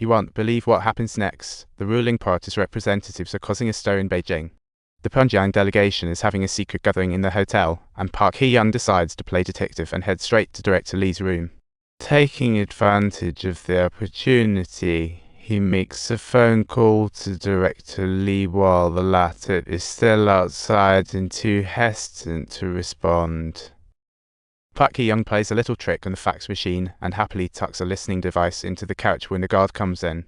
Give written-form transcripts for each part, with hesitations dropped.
You won't believe what happens next. The ruling party's representatives are causing a stir in Beijing. The Pyongyang delegation is having a secret gathering in the hotel, and Park Hee-young decides to play detective and head straight to Director Lee's room. Taking advantage of the opportunity, he makes a phone call to Director Lee while the latter is still outside and too hesitant to respond. Park Hee-young plays a little trick on the fax machine and happily tucks a listening device into the couch when the guard comes in.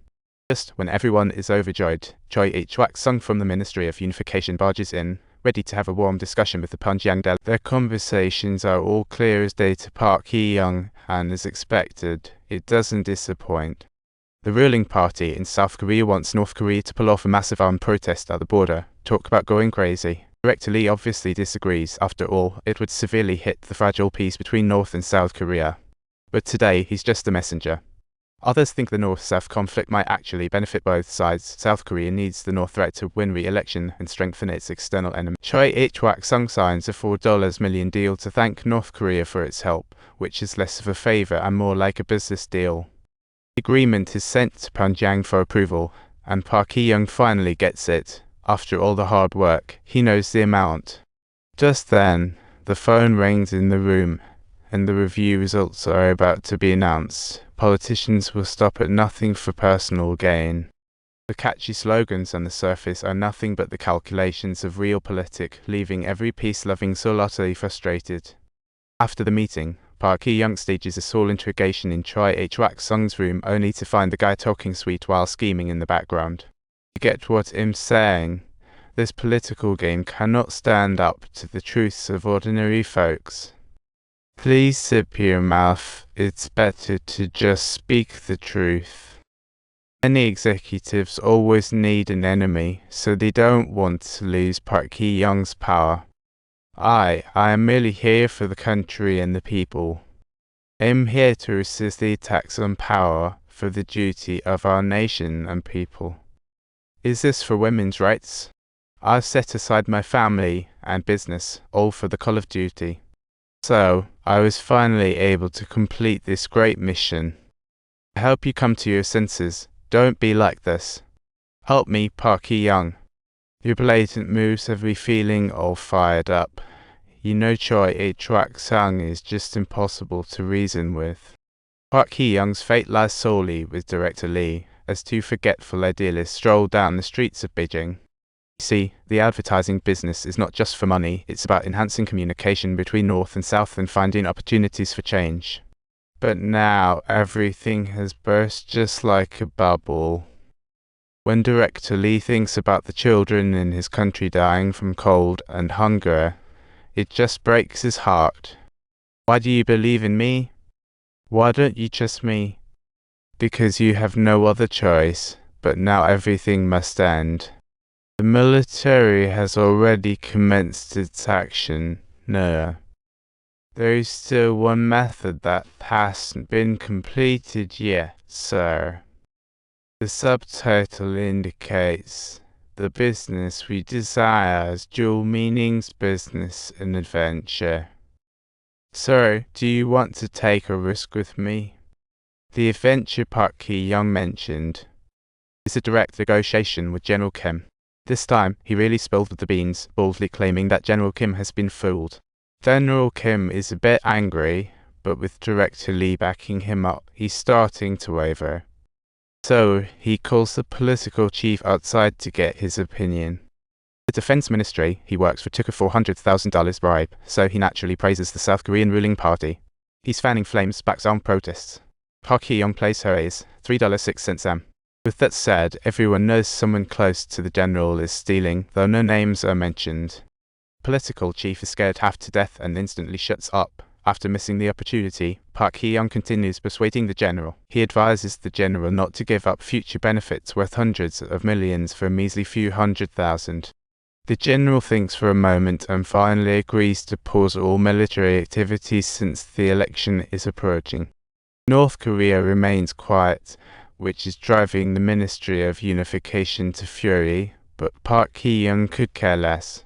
Just when everyone is overjoyed, Choi Ich-wak-sung from the Ministry of Unification barges in, ready to have a warm discussion with the Pyongyang delegation. Their conversations are all clear as day to Park Hee-young, and as expected, it doesn't disappoint. The ruling party in South Korea wants North Korea to pull off a massive armed protest at the border. Talk about going crazy. Director Lee obviously disagrees. After all, it would severely hit the fragile peace between North and South Korea. But today, he's just a messenger. Others think the North-South conflict might actually benefit both sides. South Korea needs the North threat to win re-election and strengthen its external enemy. Choi Ich-wak-sung signs a $4 million deal to thank North Korea for its help, which is less of a favor and more like a business deal. The agreement is sent to Pyongyang for approval, and Park Hee-young finally gets it. After all the hard work, he knows the amount. Just then, the phone rings in the room, and the review results are about to be announced. Politicians will stop at nothing for personal gain. The catchy slogans on the surface are nothing but the calculations of realpolitik, leaving every peace-loving soul utterly frustrated. After the meeting, Park Hee-young stages a soul interrogation in Choi Ich-wak-sung's room only to find the guy talking sweet while scheming in the background. You get what I'm saying? This political game cannot stand up to the truths of ordinary folks. Please zip your mouth. It's better to just speak the truth. Many executives always need an enemy, so they don't want to lose Park Hee-young's power. I am merely here for the country and the people. I'm here to resist the attacks on power for the duty of our nation and people. Is this for women's rights? I've set aside my family and business, all for the call of duty. So, I was finally able to complete this great mission. I hope you come to your senses. Don't be like this. Help me, Park Hee-young. Your blatant moves have me feeling all fired up. You know Choi Ich-wak-sung is just impossible to reason with. Park Hee-young's fate lies solely with Director Lee, as two forgetful idealists stroll down the streets of Beijing. You see, the advertising business is not just for money, it's about enhancing communication between North and South and finding opportunities for change. But now everything has burst just like a bubble. When Director Lee thinks about the children in his country dying from cold and hunger, it just breaks his heart. Why do you believe in me? Why don't you trust me? Because you have no other choice, but now everything must end. The military has already commenced its action. No. There is still one method that hasn't been completed yet, sir. The subtitle indicates the business we desire as dual meanings, business and adventure. Sir, do you want to take a risk with me? The adventure Park Hee-young mentioned is a direct negotiation with General Kim. This time, he really spilled the beans, boldly claiming that General Kim has been fooled. General Kim is a bit angry, but with Director Lee backing him up, he's starting to waver. So, he calls the political chief outside to get his opinion. The Defense Ministry, he works for, took a $400,000 bribe, so he naturally praises the South Korean ruling party. He's fanning flames, backs armed protests. Park Hee-young plays her ace, $3.06 M. With that said, everyone knows someone close to the general is stealing, though no names are mentioned. Political chief is scared half to death and instantly shuts up. After missing the opportunity, Park Hee-young continues persuading the general. He advises the general not to give up future benefits worth hundreds of millions for a measly few $100,000. The general thinks for a moment and finally agrees to pause all military activities since the election is approaching. North Korea remains quiet, which is driving the Ministry of Unification to fury, but Park Hee-young could care less.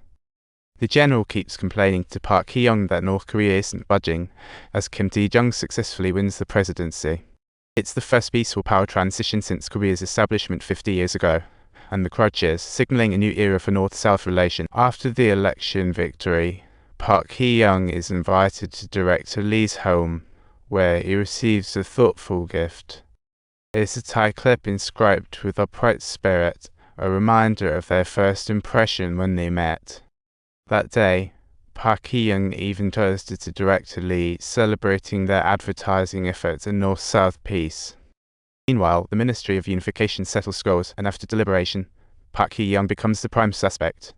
The general keeps complaining to Park Hee-young that North Korea isn't budging, as Kim Dae-jung successfully wins the presidency. It's the first peaceful power transition since Korea's establishment 50 years ago, and the crutches, signaling a new era for North-South relation. After the election victory, Park Hee-young is invited to Director Lee's home, where he receives a thoughtful gift. It's a Thai clip inscribed with upright spirit, a reminder of their first impression when they met. That day, Park Hee-young even toasted to Director Lee, celebrating their advertising efforts in North-South peace. Meanwhile, the Ministry of Unification settles scores, and after deliberation, Park Hee-young becomes the prime suspect.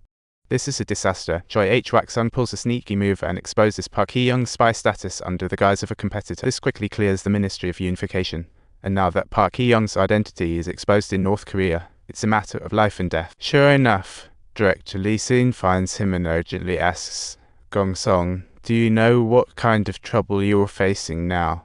This is a disaster. Choi H-Wak-sung pulls a sneaky move and exposes Park Hee-young's spy status under the guise of a competitor. This quickly clears the Ministry of Unification, and now that Park Hee-young's identity is exposed in North Korea, it's a matter of life and death. Sure enough, Director Lee soon finds him and urgently asks, "Gong-song, do you know what kind of trouble you're facing now?"